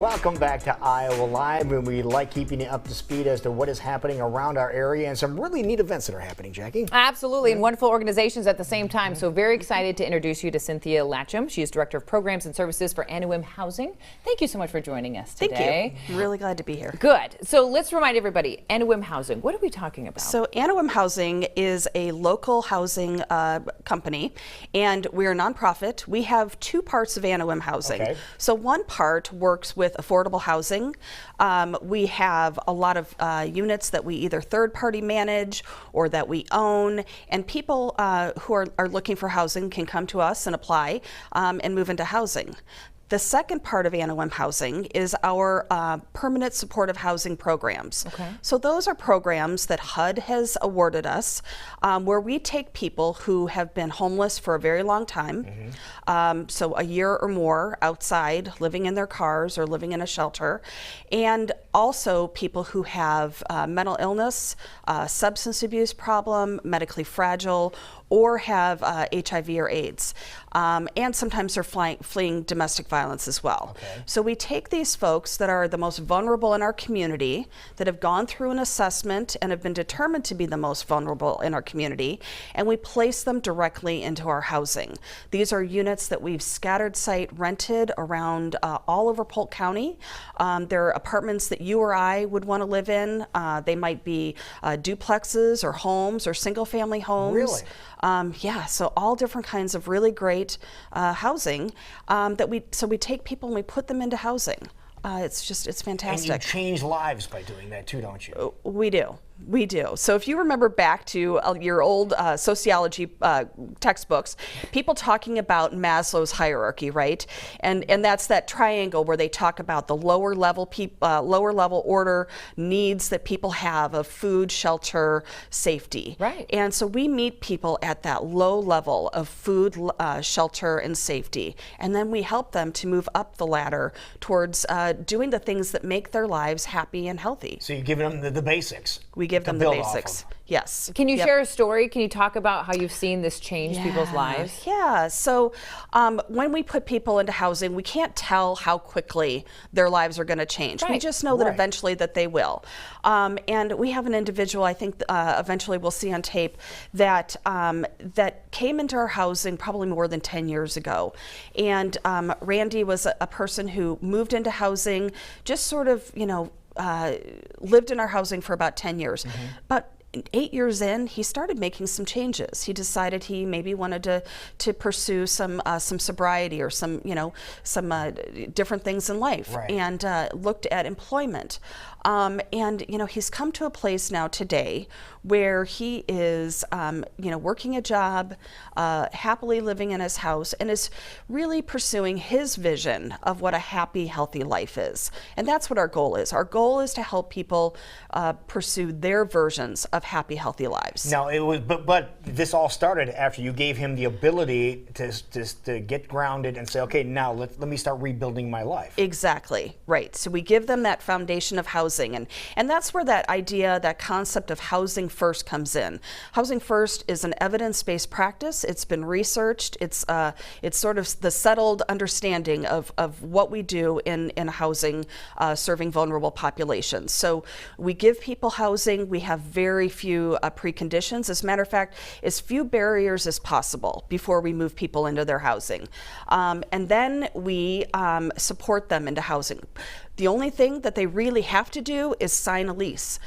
Welcome back to Iowa Live, and we like keeping you up to speed as to what is happening around our area and some really neat events that are happening, Jackie. Absolutely, and wonderful organizations at the same time. So very excited to introduce you to Cynthia Latcham. She is Director of Programs and Services for Anawim Housing. Thank you so much for joining us today. Thank you. Really glad to be here. Good. So let's remind everybody, Anawim Housing, what are we talking about? So Anawim Housing is a local housing company, and we're a nonprofit. We have two parts of Anawim Housing. Okay. So one part works with affordable housing. We have a lot of units that we either third-party manage or that we own, and people who are looking for housing can come to us and apply and move into housing. The second part of Anawim Housing is our permanent supportive housing programs. Okay. So those are programs that HUD has awarded us where we take people who have been homeless for a very long time, so a year or more outside, living in their cars or living in a shelter, and also people who have mental illness, substance abuse problem, medically fragile, or have HIV or AIDS. And sometimes they're fleeing domestic violence as well. Okay. So we take these folks that are the most vulnerable in our community, that have gone through an assessment and have been determined to be the most vulnerable in our community, and we place them directly into our housing. These are units that we've scattered site rented around all over Polk County. They're apartments that you or I would want to live in. They might be duplexes or homes or single family homes. Really? Yeah, so all different kinds of really great housing so we take people and we put them into housing. It's fantastic. And you change lives by doing that too, don't you? We do. We do. So if you remember back to your old sociology textbooks, people talking about Maslow's hierarchy, right? And that's that triangle where they talk about the lower level order needs that people have of food, shelter, safety. Right. And so we meet people at that low level of food, shelter, and safety, and then we help them to move up the ladder towards doing the things that make their lives happy and healthy. So you're giving them the basics. We give them the basics. Yes. Can you share a story? Can you talk about how you've seen this change people's lives? Yeah. So when we put people into housing, we can't tell how quickly their lives are going to change. We Right. just know that Right. eventually that they will. And we have an individual, I think eventually we'll see on tape, that that came into our housing probably more than 10 years ago. And Randy was a person who moved into housing, just sort of, lived in our housing for about 10 years. But 8 years in, he started making some changes. He decided he maybe wanted to pursue some sobriety or some different things in life, Right. and looked at employment. And he's come to a place now today where he is working a job, happily living in his house, and is really pursuing his vision of what a happy, healthy life is. And that's what our goal is. Our goal is to help people pursue their versions of happy, healthy lives. Now it was, but this all started after you gave him the ability to get grounded and say, okay, now let me start rebuilding my life. Exactly, right. So we give them that foundation of housing, and that's where that idea, that concept of housing first comes in. Housing first is an evidence-based practice. It's been researched. It's sort of the settled understanding of what we do in housing serving vulnerable populations. So we give people housing. We have very few preconditions. As a matter of fact, as few barriers as possible before we move people into their housing. And then we support them into housing. The only thing that they really have to do is sign a lease.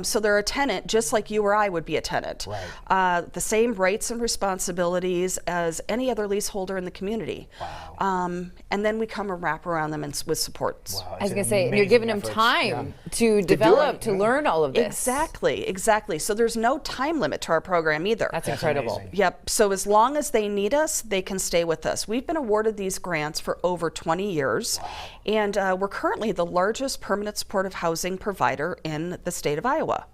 So they're a tenant just like you or I would be a tenant. Right. The same rights and responsibilities as any other leaseholder in the community. Wow. And then we come and wrap around them with supports. Wow, I was it's going an to say, and you're amazing giving them efforts. time Yeah. to develop, to learn all of this. Exactly. So there's no time limit to our program either. That's incredible. amazing. Yep. So as long as they need us, they can stay with us. We've been awarded these grants for over 20 years, and we're currently the largest permanent supportive housing provider in the state of Iowa,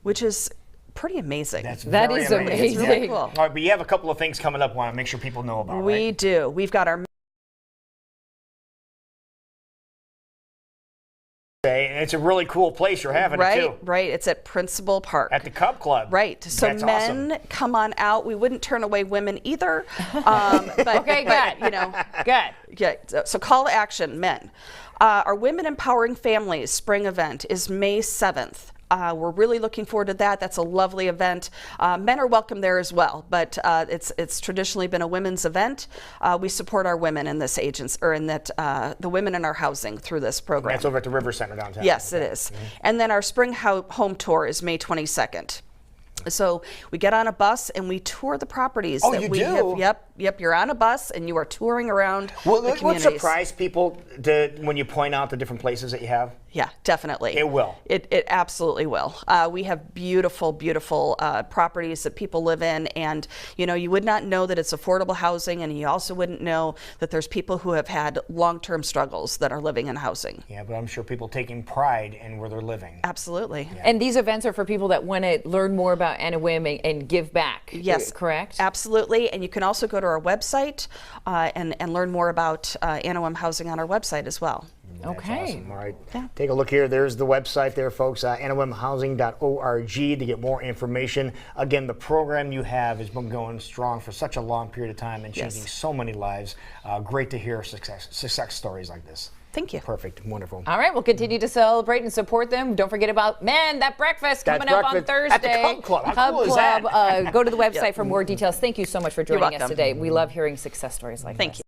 which is pretty amazing. That That is amazing. It's really cool. All right, but you have a couple of things coming up. Want to make sure people know about. We right? do. We've got our And it's a really cool place you're having it too. Right. It's at Principal Park. At the Cub Club. Right. So That's men, awesome. come on out. We wouldn't turn away women either. But, Okay, good. You know, Good. yeah. So call to action, men. Our Women Empowering Families spring event is May 7th. We're really looking forward to that. That's a lovely event. Men are welcome there as well, but it's traditionally been a women's event. We support our women in this agency, or in that the women in our housing through this program. That's over at the River Center downtown. Yes, it is. And then our spring home tour is May 22nd. So we get on a bus and we tour the properties Oh, that you we do? have. Yep. You're on a bus and you are touring around Well, the what communities. surprise people when you point out the different places that you have? Yeah, definitely. It will. It absolutely will. We have beautiful, beautiful properties that people live in, and you would not know that it's affordable housing, and you also wouldn't know that there's people who have had long-term struggles that are living in housing. Yeah, but I'm sure people taking pride in where they're living. Absolutely. And these events are for people that want to learn more about Anawim and give back. Yes, correct? Absolutely. And you can also go to our website and learn more about Anawim housing on our website as well. That's Okay. awesome. All right. Yeah. Take a look here. There's the website there, folks. anawimhousing.org to get more information. Again, the program you have has been going strong for such a long period of time and changing so many lives. Great to hear success stories like this. Thank you. Perfect. Wonderful. All right, we'll continue to celebrate and support them. Don't forget about that breakfast That's coming up on breakfast Thursday. at the Cub Club. How cool is that? Go to the website for more details. Thank you so much for joining us welcome. today. We love hearing success stories like Thank this. you.